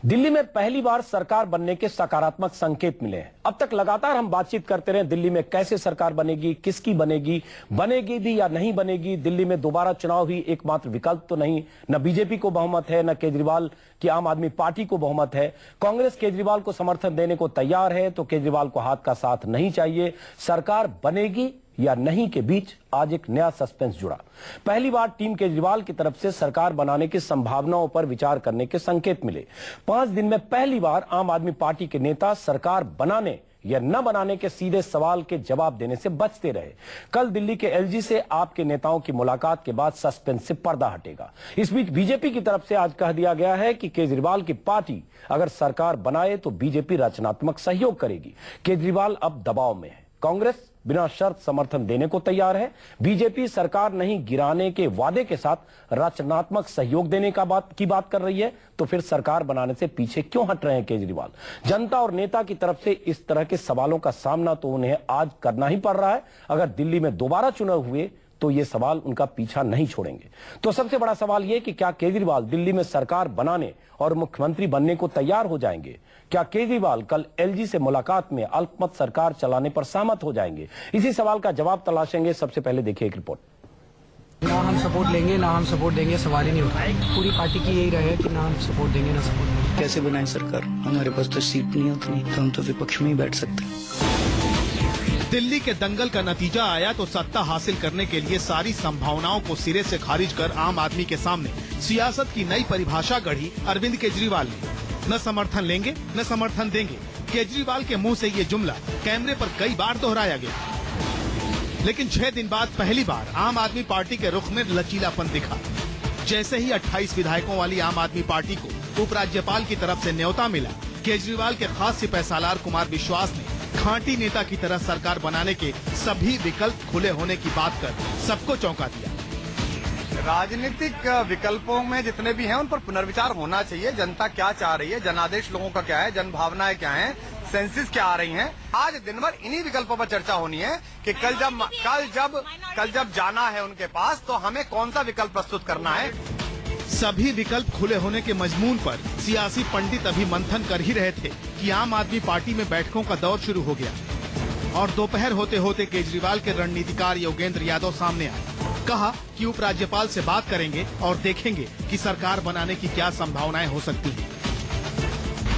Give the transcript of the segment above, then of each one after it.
दिल्ली में पहली बार सरकार बनने के सकारात्मक संकेत मिले हैं। अब तक लगातार हम बातचीत करते रहे दिल्ली में कैसे सरकार बनेगी, किसकी बनेगी, बनेगी भी या नहीं बनेगी। दिल्ली में दोबारा चुनाव भी एकमात्र विकल्प तो नहीं, न बीजेपी को बहुमत है, न केजरीवाल की आम आदमी पार्टी को बहुमत है। कांग्रेस केजरीवाल को समर्थन देने को तैयार है तो केजरीवाल को हाथ का साथ नहीं चाहिए। सरकार बनेगी या नहीं के बीच आज एक नया सस्पेंस जुड़ा। पहली बार टीम केजरीवाल की तरफ से सरकार बनाने की संभावनाओं पर विचार करने के संकेत मिले। 5 दिन में पहली बार आम आदमी पार्टी के नेता सरकार बनाने या न बनाने के सीधे सवाल के जवाब देने से बचते रहे। कल दिल्ली के एलजी से आपके नेताओं की मुलाकात के बाद सस्पेंस से पर्दा हटेगा। इस बीच बीजेपी की तरफ से आज कह दिया गया है कि केजरीवाल की पार्टी अगर सरकार बनाए तो बीजेपी रचनात्मक सहयोग करेगी। केजरीवाल अब दबाव में है। कांग्रेस बिना शर्त समर्थन देने को तैयार है। बीजेपी सरकार नहीं गिराने के वादे के साथ रचनात्मक सहयोग देने की बात कर रही है। तो फिर सरकार बनाने से पीछे क्यों हट रहे हैं केजरीवाल? जनता और नेता की तरफ से इस तरह के सवालों का सामना तो उन्हें आज करना ही पड़ रहा है। अगर दिल्ली में दोबारा चुनाव हुए तो ये सवाल उनका पीछा नहीं छोड़ेंगे। तो सबसे बड़ा सवाल ये कि क्या केजरीवाल दिल्ली में सरकार बनाने और मुख्यमंत्री बनने को तैयार हो जाएंगे? क्या केजरीवाल कल एलजी से मुलाकात में अल्पमत सरकार चलाने पर सहमत हो जाएंगे? इसी सवाल का जवाब तलाशेंगे। सबसे पहले देखिए एक रिपोर्ट। ना हम सपोर्ट लेंगे ना हम सपोर्ट देंगे, सवाल ही नहीं उठाएंगे। पूरी पार्टी की यही रहे कि ना हम सपोर्ट देंगे ना सपोर्ट देंगे। कैसे बनाए सरकार? हमारे पास तो सीट नहीं उतनी, तो हम तो विपक्ष में ही बैठ सकते हैं। दिल्ली के दंगल का नतीजा आया तो सत्ता हासिल करने के लिए सारी संभावनाओं को सिरे से खारिज कर आम आदमी के सामने सियासत की नई परिभाषा गढ़ी अरविंद केजरीवाल ने। न समर्थन लेंगे न समर्थन देंगे, केजरीवाल के मुंह से ये जुमला कैमरे पर कई बार दोहराया गया। लेकिन 6 दिन बाद पहली बार आम आदमी पार्टी के रुख में लचीलापन दिखा। जैसे ही 28 विधायकों वाली आम आदमी पार्टी को उपराज्यपाल की तरफ से न्योता मिला, केजरीवाल के खास सिपहसालार कुमार विश्वास ने खांटी नेता की तरह सरकार बनाने के सभी विकल्प खुले होने की बात कर सबको चौंका दिया। राजनीतिक विकल्पों में जितने भी हैं उन पर पुनर्विचार होना चाहिए। जनता क्या चाह रही है, जनादेश लोगों का क्या है, जन भावनाएं क्या हैं, सेंसिस क्या आ रही हैं। आज दिन भर इन्हीं विकल्पों पर चर्चा होनी है कि कल जब जाना है उनके पास तो हमें कौन सा विकल्प प्रस्तुत करना है। सभी विकल्प खुले होने के मजमून पर सियासी पंडित अभी मंथन कर ही रहे थे कि आम आदमी पार्टी में बैठकों का दौर शुरू हो गया। और दोपहर होते होते केजरीवाल के रणनीतिकार योगेंद्र यादव सामने आए। कहा कि उपराज्यपाल से बात करेंगे और देखेंगे कि सरकार बनाने की क्या संभावनाएं हो सकती हैं।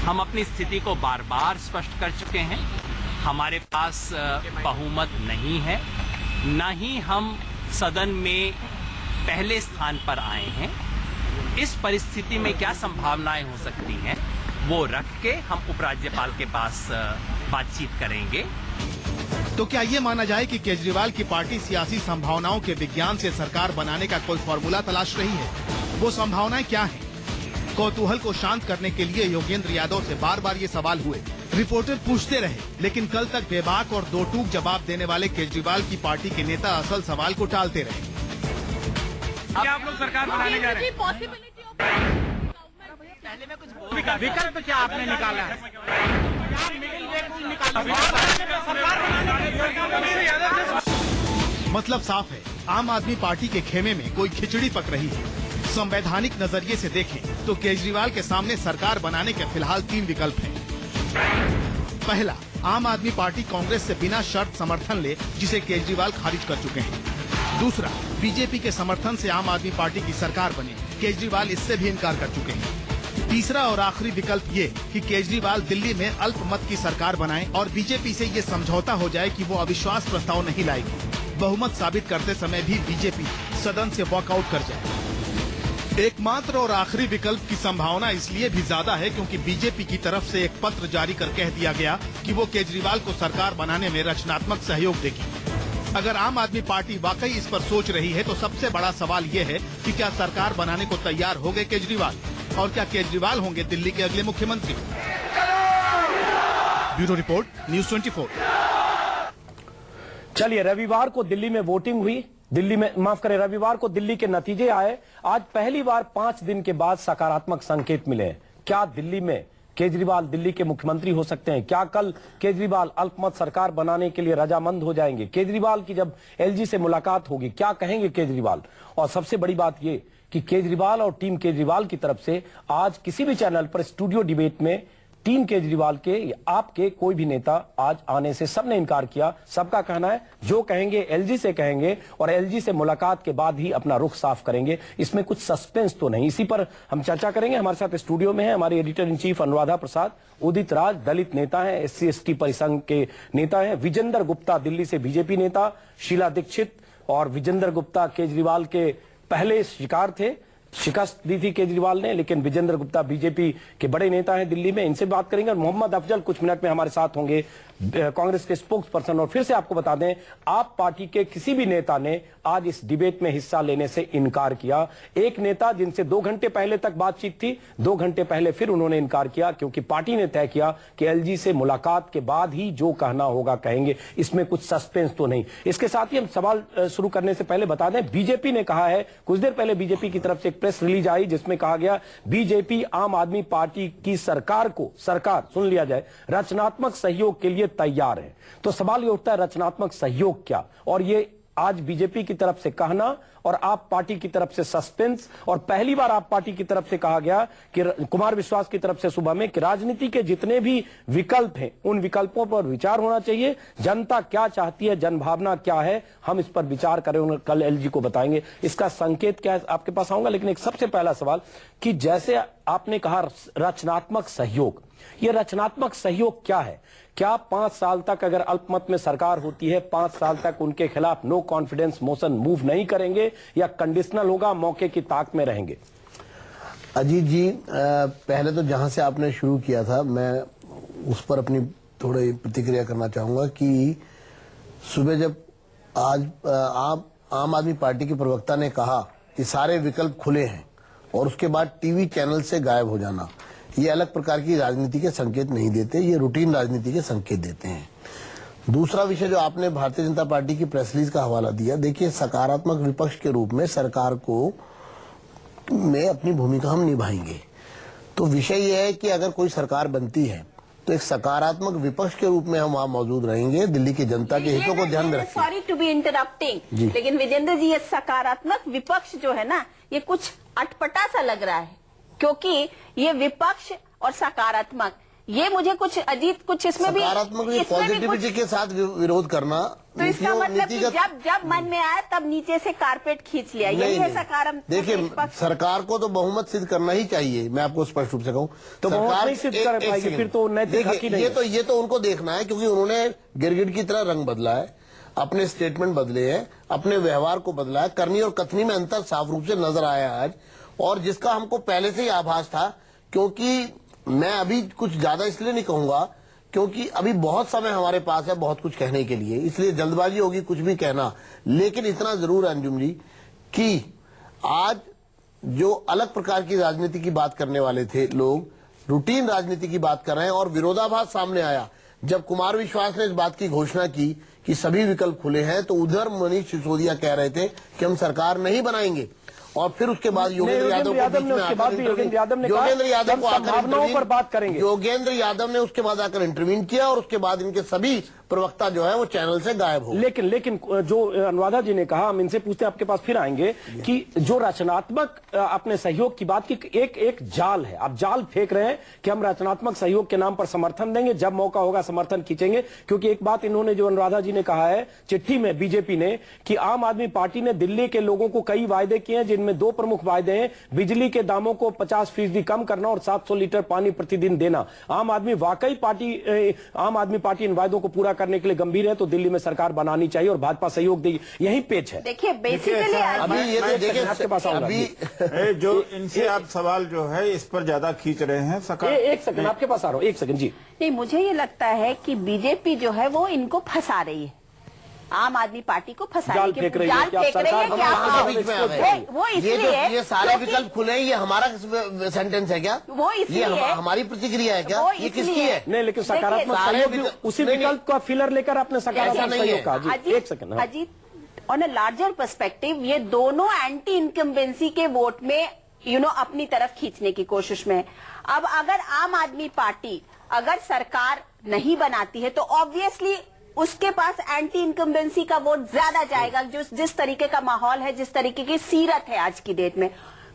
हम अपनी स्थिति को बार बार स्पष्ट कर चुके हैं। हमारे पास बहुमत नहीं है, न ही हम सदन में पहले स्थान पर आए हैं। इस परिस्थिति में क्या संभावनाएं हो सकती हैं वो रख के हम उपराज्यपाल के पास बातचीत करेंगे। तो क्या ये माना जाए कि केजरीवाल की पार्टी सियासी संभावनाओं के विज्ञान से सरकार बनाने का कोई फॉर्मूला तलाश रही है? वो संभावनाएं क्या हैं? कौतूहल को शांत करने के लिए योगेंद्र यादव से बार बार ये सवाल हुए। रिपोर्टर पूछते रहे, लेकिन कल तक बेबाक और दो टूक जवाब देने वाले केजरीवाल की पार्टी के नेता असल सवाल को टालते रहे। क्या आप लोग सरकार बनाने जा रहे हैं? विकल्प क्या आपने निकाला है? मतलब साफ है, आम आदमी पार्टी के खेमे में कोई खिचड़ी पक रही है। संवैधानिक नजरिए से देखें तो केजरीवाल के सामने सरकार बनाने के फिलहाल 3 विकल्प हैं। पहला, आम आदमी पार्टी कांग्रेस से बिना शर्त समर्थन ले, जिसे केजरीवाल खारिज कर चुके हैं। दूसरा, बीजेपी के समर्थन से आम आदमी पार्टी की सरकार बने, केजरीवाल इससे भी इनकार कर चुके हैं। तीसरा और आखिरी विकल्प ये कि केजरीवाल दिल्ली में अल्पमत की सरकार बनाए और बीजेपी से ये समझौता हो जाए कि वो अविश्वास प्रस्ताव नहीं लाएगी। बहुमत साबित करते समय भी बीजेपी सदन से वॉकआउट कर जाए। एकमात्र और आखिरी विकल्प की संभावना इसलिए भी ज्यादा है क्योंकि बीजेपी की तरफ से एक पत्र जारी कर कह दिया गया कि वो केजरीवाल को सरकार बनाने में रचनात्मक सहयोग देगी। अगर आम आदमी पार्टी वाकई इस पर सोच रही है तो सबसे बड़ा सवाल ये है कि क्या सरकार बनाने को तैयार हो गए केजरीवाल, और क्या केजरीवाल होंगे दिल्ली के अगले मुख्यमंत्री? Bureau report, news 24। चलिए, रविवार को दिल्ली में वोटिंग हुई। रविवार को दिल्ली के नतीजे आए। आज पहली बार 5 दिन के बाद सकारात्मक संकेत मिले हैं। क्या दिल्ली में केजरीवाल दिल्ली के मुख्यमंत्री हो सकते हैं? क्या कल केजरीवाल अल्पमत सरकार बनाने के लिए रजामंद हो जाएंगे? केजरीवाल की जब एलजी से मुलाकात होगी क्या कहेंगे केजरीवाल? और सबसे बड़ी बात ये कि केजरीवाल और टीम केजरीवाल की तरफ से आज किसी भी चैनल पर स्टूडियो डिबेट में टीम केजरीवाल के या आपके कोई भी नेता आज आने से सबने इनकार किया। सबका कहना है जो कहेंगे एलजी से कहेंगे और एलजी से मुलाकात के बाद ही अपना रुख साफ करेंगे। इसमें कुछ सस्पेंस तो नहीं। इसी पर हम चर्चा करेंगे। हमारे साथ स्टूडियो में है हमारे editor in chief Anuradha Prasad, Udit Raj दलित नेता हैं, SC/ST परिसंघ के नेता हैं, विजेंद्र गुप्ता दिल्ली से बीजेपी नेता, शीला दीक्षित और विजेंद्र गुप्ता केजरीवाल के पहले शिकार थे, शिकस्त दी थी केजरीवाल ने, लेकिन विजेंद्र गुप्ता बीजेपी के बड़े नेता हैं दिल्ली में। इनसे बात करेंगे। और मोहम्मद अफजल कुछ मिनट में हमारे साथ होंगे, कांग्रेस के स्पोक्स पर्सन। और फिर से आपको बता दें, आप पार्टी के किसी भी नेता ने आज इस डिबेट में हिस्सा लेने से इनकार किया। एक नेता जिनसे 2 घंटे पहले तक बातचीत थी, 2 घंटे पहले फिर उन्होंने इनकार किया, क्योंकि पार्टी ने तय किया कि एलजी से मुलाकात के बाद ही जो कहना होगा कहेंगे। इसमें कुछ सस्पेंस तो नहीं। इसके साथ ही हम सवाल शुरू करने से पहले बता दें, बीजेपी ने कहा है, कुछ देर पहले बीजेपी की तरफ से एक प्रेस रिलीज आई जिसमें कहा गया बीजेपी आम आदमी पार्टी की सरकार को, सरकार सुन लिया जाए, रचनात्मक सहयोग के लिए तैयार है। तो सवाल ये उठता है, रचनात्मक सहयोग क्या? और ये आज बीजेपी की तरफ से कहना और आप पार्टी की तरफ से सस्पेंस। और पहली बार आप पार्टी की तरफ से कहा गया कि कुमार विश्वास की तरफ से सुबह में कि राजनीति के जितने भी विकल्प हैं उन विकल्पों पर विचार होना चाहिए। जनता क्या चाहती है, जनभावना क्या है, हम इस पर विचार करें, कल एलजी को बताएंगे। इसका संकेत क्या है आपके पास आऊंगा। लेकिन एक सबसे पहला सवाल कि जैसे आपने कहा रचनात्मक सहयोग, ये रचनात्मक सहयोग क्या है? क्या 5 साल तक अगर अल्पमत में सरकार होती है, 5 साल तक उनके खिलाफ नो कॉन्फिडेंस मोशन मूव नहीं करेंगे या कंडीशनल होगा, मौके की ताक में रहेंगे? अजीत जी, पहले तो जहां से आपने शुरू किया था मैं उस पर अपनी थोड़ी प्रतिक्रिया करना चाहूंगा कि सुबह जब आज आम आदमी पार्टी के प्रवक्ता ने कहा कि सारे विकल्प खुले हैं और उसके बाद टीवी चैनल से गायब हो जाना, ये अलग प्रकार की राजनीति के संकेत नहीं देते, ये रूटीन राजनीति के संकेत देते हैं। दूसरा विषय जो आपने भारतीय जनता पार्टी की प्रेस रिलीज का हवाला दिया, देखिए सकारात्मक विपक्ष के रूप में सरकार को में अपनी भूमिका हम निभाएंगे। तो विषय यह है कि अगर कोई सरकार बनती है तो एक सकारात्मक विपक्ष के रूप में हम वहाँ मौजूद रहेंगे, दिल्ली की जनता के हितों को ध्यान में रखेंगे। सॉरी टू बी इंटरप्टिंग, लेकिन विजेंद्र जी, ये सकारात्मक विपक्ष जो है ना, ये कुछ अटपटा सा लग रहा है, क्योंकि ये विपक्ष और सकारात्मक, ये मुझे कुछ अजीत कुछ इसमें भी पॉजिटिविटी के साथ विरोध करना, तो इसका मतलब कि जब मन में आया तब नीचे से कारपेट खींच लिया, यही है सकारात्मक। देखिए, सरकार को तो बहुमत सिद्ध करना ही चाहिए, मैं आपको स्पष्ट रूप से कहूँ। तो सरकार सिद्ध कर पाएगी फिर तो ये तो उनको देखना है, क्योंकि उन्होंने गिरगिट की तरह रंग बदला है, अपने स्टेटमेंट बदले हैं, अपने व्यवहार को बदला है, करनी और कथनी में अंतर साफ रूप से नजर आया आज, और जिसका हमको पहले से ही आभास था। क्योंकि मैं अभी कुछ ज्यादा इसलिए नहीं कहूंगा क्योंकि अभी बहुत समय हमारे पास है बहुत कुछ कहने के लिए, इसलिए जल्दबाजी होगी कुछ भी कहना। लेकिन इतना जरूर है अंजुम जी कि आज जो अलग प्रकार की राजनीति की बात करने वाले थे लोग, रूटीन राजनीति की बात कर रहे हैं। और विरोधाभास सामने आया जब कुमार विश्वास ने इस बात की घोषणा की कि सभी विकल्प खुले हैं, तो उधर मनीष सिसोदिया कह रहे थे कि हम सरकार नहीं बनाएंगे, और फिर उसके बाद योगेंद्र यादव ने उसके बाद आकर इंटरवीन किया, और उसके बाद इनके सभी प्रवक्ता जो है वो चैनल से गायब हो। लेकिन जो अनुराधा जी ने कहा, हम इनसे पूछते आपके पास फिर आएंगे कि जो रचनात्मक अपने सहयोग की बात की, एक जाल है, आप जाल फेंक रहे हैं कि हम रचनात्मक सहयोग के नाम पर समर्थन देंगे, जब मौका होगा समर्थन खींचेंगे। क्योंकि एक बात इन्होंने जो अनुराधा जी ने कहा है चिट्ठी में बीजेपी ने कि आम आदमी पार्टी ने दिल्ली के लोगों को कई वायदे किए हैं, जिनमें 2 प्रमुख वायदे हैं, बिजली के दामों को 50% कम करना और 700 लीटर पानी प्रतिदिन देना। आम आदमी पार्टी इन वायदों को पूरा करने के लिए गंभीर है, तो दिल्ली में सरकार बनानी चाहिए और भाजपा सहयोग देगी, यही पेच है। देखिए बेसिकली अभी ये देखिए आपके पास अभी जो इनसे आप सवाल जो है इस पर ज्यादा खींच रहे हैं। एक सेकंड आपके पास आ रहा हूँ, एक सेकंड जी। नहीं, मुझे ये लगता है कि बीजेपी जो है वो इनको फंसा रही है, आम आदमी पार्टी को फंसा रही है, जाल फेंक रही है। वो इसलिए ये सारे विकल्प खुले हैं, ये हमारा सेंटेंस है क्या? वो इसलिए हमारी प्रतिक्रिया है क्या? ये किसकी है? नहीं, लेकिन सकारात्मक सहयोग उसी विकल्प का फिलर लेकर आपने सकारात्मक सहयोग कहा। एक second Ajit, on a larger perspective, ये दोनों एंटी इनकम्बेंसी के वोट में अपनी तरफ खींचने की कोशिश में। अब अगर आम आदमी पार्टी अगर सरकार नहीं बनाती है तो ऑब्वियसली उसके पास एंटी इनकम्बेंसी का वोट ज्यादा जाएगा, जो जिस तरीके का माहौल है, जिस तरीके की सीरत है आज की डेट में।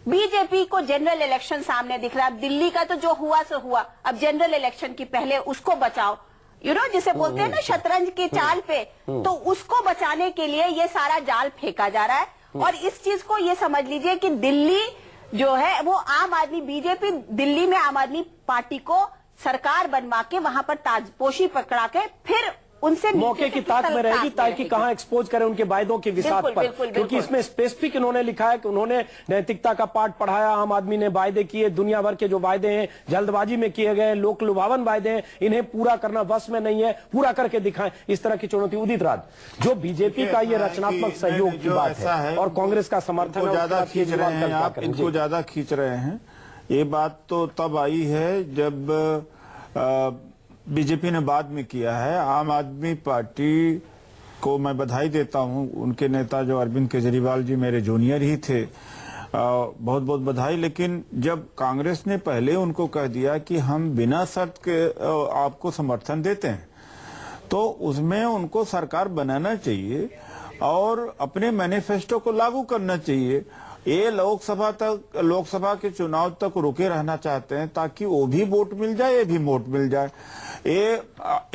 बीजेपी को जनरल इलेक्शन सामने दिख रहा है। दिल्ली का तो जो हुआ सो हुआ, अब जनरल इलेक्शन की पहले उसको बचाओ, जिसे बोलते हैं ना शतरंज की चाल पे, तो उसको बचाने के लिए ये सारा जाल फेंका जा रहा है। और इस चीज को ये समझ लीजिए कि दिल्ली जो है वो आम आदमी, बीजेपी दिल्ली में आम आदमी पार्टी को सरकार बनवा के वहां पर ताजपोशी पकड़ा के फिर उनसे मौके की ताक में रहेगी ताकि कहां एक्सपोज करें उनके वायदों के विसात पर, क्योंकि इसमें स्पेसिफिक इन्होंने लिखा है कि उन्होंने नैतिकता का पाठ पढ़ाया, आम आदमी ने वायदे किए, दुनिया भर के जो वायदे हैं जल्दबाजी में किए गए, लोक लुभावन वायदे हैं, इन्हें पूरा करना बस में नहीं है, पूरा करके दिखाएं, इस तरह की चुनौती। उदित राज, जो बीजेपी का ये रचनात्मक सहयोग की बात है और कांग्रेस का समर्थन ज्यादा खींच रहे हैं, आप इनको ज्यादा खींच रहे हैं, ये बात तो तब आई है जब बीजेपी ने बाद में किया है। आम आदमी पार्टी को मैं बधाई देता हूं, उनके नेता जो अरविंद केजरीवाल जी मेरे जूनियर ही थे, बहुत बहुत बधाई। लेकिन जब कांग्रेस ने पहले उनको कह दिया कि हम बिना शर्त के आपको समर्थन देते हैं, तो उसमें उनको सरकार बनाना चाहिए और अपने मैनिफेस्टो को लागू करना चाहिए। ये लोकसभा के चुनाव तक रुके रहना चाहते हैं ताकि वो भी वोट मिल जाए, ये भी वोट मिल जाए।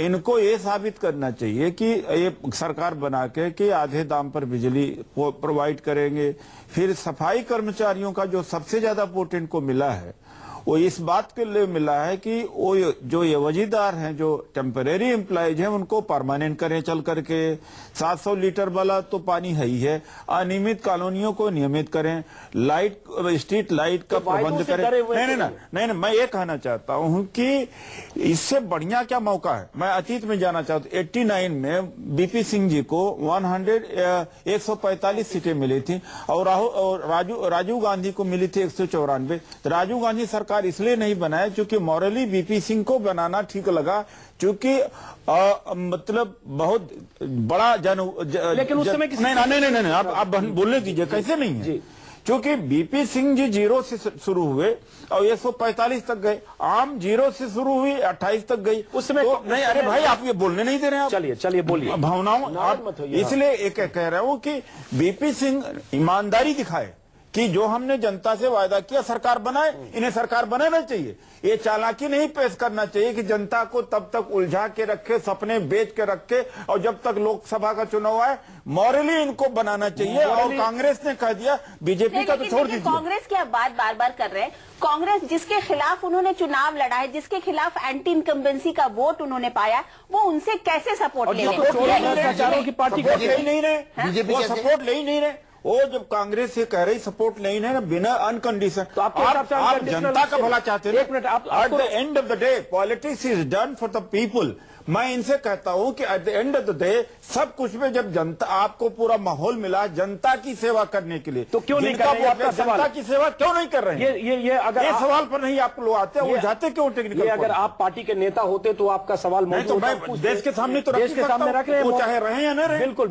इनको ये साबित करना चाहिए कि ये सरकार बना के कि आधे दाम पर बिजली प्रोवाइड करेंगे। फिर सफाई कर्मचारियों का जो सबसे ज्यादा वोट इनको मिला है वो इस बात के लिए मिला है कि वो जो ये वजीदार हैं, जो टेम्परेरी एम्प्लॉयज हैं, उनको परमानेंट करें चल करके। 700 लीटर वाला तो पानी है ही है, अनियमित कॉलोनियों को नियमित करें, लाइट स्ट्रीट लाइट का प्रबंध करें। नहीं, मैं ये कहना चाहता हूं कि इससे बढ़िया क्या मौका है। मैं अतीत में जाना चाहता हूँ। 89 में बीपी सिंह जी को 145 सीटें मिली थी और राजीव गांधी को मिली थी 194। राजीव गांधी सरकार इसलिए नहीं बनाया क्योंकि मॉरली बीपी सिंह को बनाना ठीक लगा, क्योंकि मतलब बहुत बड़ा लेकिन उस समय नहीं, आप बोलने दीजिए, कैसे नहीं है। क्योंकि बीपी सिंह जी 0 से शुरू हुए और 145 तक गए, आम 0 से शुरू हुई 28 तक गई। उस समय तो नहीं, अरे भाई आप ये बोलने नहीं दे रहे हैं। चलिए बोलिए भावनाओं, इसलिए एक कह रहा हूं कि बीपी सिंह ईमानदारी दिखाए कि जो हमने जनता से वायदा किया सरकार बनाए, इन्हें सरकार बनाना चाहिए। ये चालाकी नहीं पेश करना चाहिए कि जनता को तब तक उलझा के रखे, सपने बेच के रखे, और जब तक लोकसभा का चुनाव आए मॉरली इनको बनाना चाहिए। और कांग्रेस ने कह दिया, बीजेपी का तो छोड़ दीजिए। कांग्रेस की आप बात बार कर रहे हैं। कांग्रेस जिसके खिलाफ उन्होंने चुनाव लड़ा है, जिसके खिलाफ एंटी इनकम्बेंसी का वोट उन्होंने पाया, वो उनसे कैसे सपोर्ट ले रहे? की पार्टी नहीं रहे, बीजेपी सपोर्ट ले ही नहीं रहे। वो जब कांग्रेस ये कह रही सपोर्ट नहीं है ना, बिना अनकंडीशन, तो आप जनता का भला चाहते हैं। एक minute, at the end of the day politics is done for the people. मैं इनसे कहता हूं कि at the end of the day सब कुछ में जब जनता, आपको पूरा माहौल मिला जनता की सेवा करने के लिए, तो क्यों नहीं कर रहे? आपका जनता की सेवा क्यों नहीं कर रहे हैं? ये अगर ये सवाल पर नहीं आप लोग आते हैं, उलझाते क्यों टेक्निकल? अगर आप पार्टी के नेता होते तो आपका सवाल नहीं, तो मैं देश के सामने तो देश के सामने रख रहे हैं, वो चाहे रहे या न रहे। बिल्कुल।